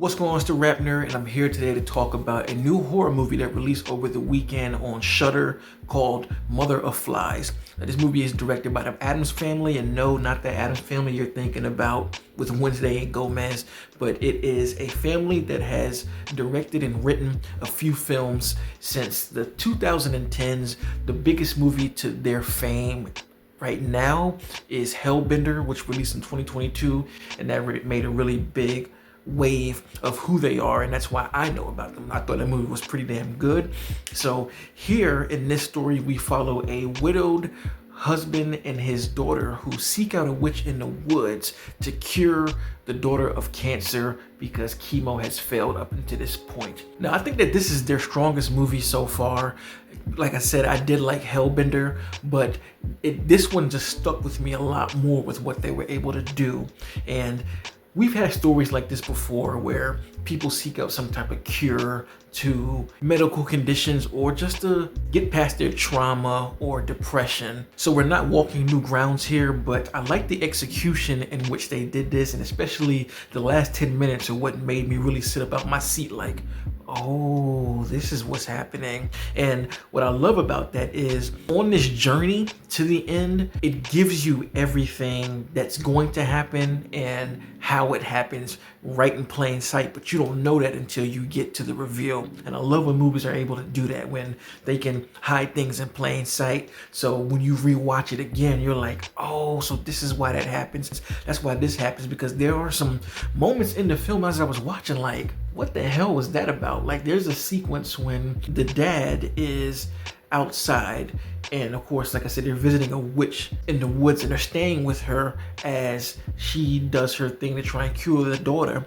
What's going on? It's the RapNerd, and I'm here today to talk about a new horror movie that released over the weekend on Shudder called Mother of Flies. Now, this movie is directed by the Addams Family, and no, not the Addams Family you're thinking about with Wednesday and Gomez, but it is a family that has directed and written a few films since the 2010s. The biggest movie to their fame right now is Hellbender, which released in 2022, and that made a really big wave of who they are, and that's why I know about them. I thought that movie was pretty damn good. So here in this story, we follow a widowed husband and his daughter who seek out a witch in the woods to cure the daughter of cancer because chemo has failed up until this point. Now, I think that this is their strongest movie so far. Like I said, I did like Hellbender, but this one just stuck with me a lot more with what they were able to do. And we've had stories like this before where people seek out some type of cure to medical conditions or just to get past their trauma or depression. So we're not walking new grounds here, but I like the execution in which they did this, and especially the last 10 minutes are what made me really sit up out my seat like, oh, this is what's happening. And what I love about that is on this journey to the end, it gives you everything that's going to happen and how it happens right in plain sight, but you don't know that until you get to the reveal. And I love when movies are able to do that, when they can hide things in plain sight. So when you rewatch it again, you're like, oh, so this is why that happens. That's why this happens, because there are some moments in the film as I was watching like, what the hell was that about? Like, there's a sequence when the dad is outside, and of course, like I said, they're visiting a witch in the woods and they're staying with her as she does her thing to try and cure the daughter.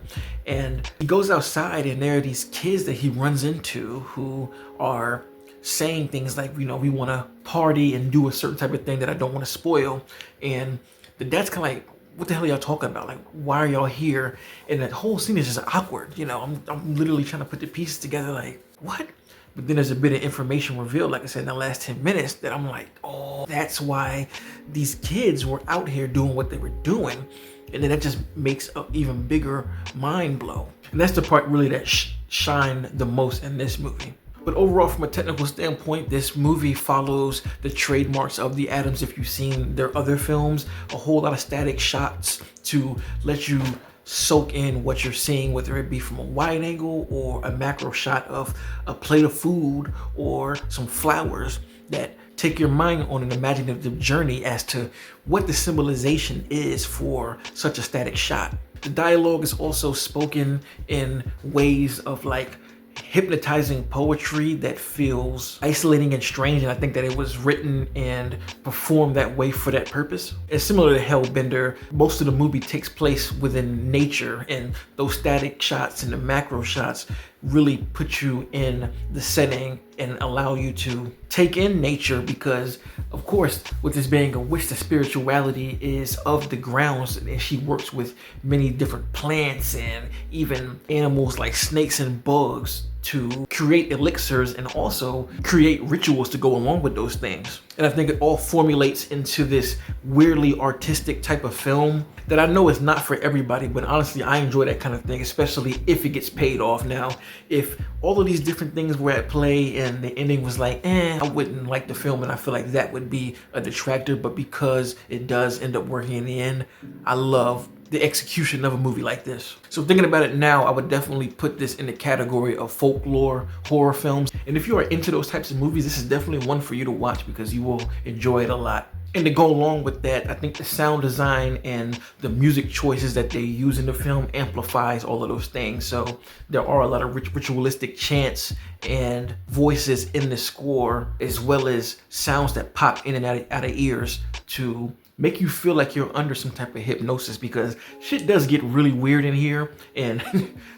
And he goes outside and there are these kids that he runs into who are saying things like, you know, we want to party and do a certain type of thing that I don't want to spoil. And the dad's kind of like, what the hell are y'all talking about? Like, why are y'all here? And that whole scene is just awkward. You know, I'm literally trying to put the pieces together like, what? But then there's a bit of information revealed, like I said, in the last 10 minutes that I'm like, oh, that's why these kids were out here doing what they were doing. And then that just makes an even bigger mind blow. And that's the part really that shined the most in this movie. But overall, from a technical standpoint, this movie follows the trademarks of the Addams. If you've seen their other films, a whole lot of static shots to let you soak in what you're seeing, whether it be from a wide angle or a macro shot of a plate of food or some flowers that take your mind on an imaginative journey as to what the symbolization is for such a static shot. The dialogue is also spoken in ways of like hypnotizing poetry that feels isolating and strange, and I think that it was written and performed that way for that purpose. And similar to Hellbender, most of the movie takes place within nature, and those static shots and the macro shots really put you in the setting and allow you to take in nature, because of course, with this being a witch, the spirituality is of the grounds, and she works with many different plants and even animals like snakes and bugs to create elixirs and also create rituals to go along with those things. And I think it all formulates into this weirdly artistic type of film that I know is not for everybody, but honestly, I enjoy that kind of thing, especially if it gets paid off. Now, if all of these different things were at play and the ending was like, I wouldn't like the film, and I feel like that would be a detractor, but because it does end up working in the end, I love the execution of a movie like this. So thinking about it now, I would definitely put this in the category of folklore horror films. And if you are into those types of movies, this is definitely one for you to watch because you will enjoy it a lot. And to go along with that, I think the sound design and the music choices that they use in the film amplifies all of those things. So there are a lot of ritualistic chants and voices in the score, as well as sounds that pop in and out of ears to make you feel like you're under some type of hypnosis, because shit does get really weird in here and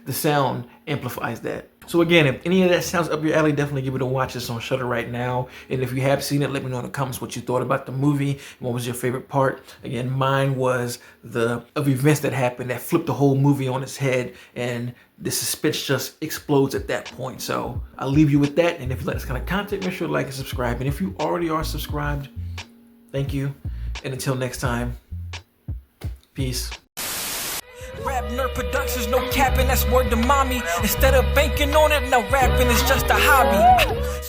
the sound amplifies that. So again, if any of that sounds up your alley, definitely give it a watch. It's on Shudder right now. And if you have seen it, let me know in the comments what you thought about the movie and what was your favorite part. Again, mine was the events that happened that flipped the whole movie on its head, and the suspense just explodes at that point. So I'll leave you with that. And if you like this kind of content, make sure to like and subscribe. And if you already are subscribed, thank you. And until next time, peace. RapNerd Productions, no capping, that's word to mommy. Instead of banking on it, now rapping is just a hobby.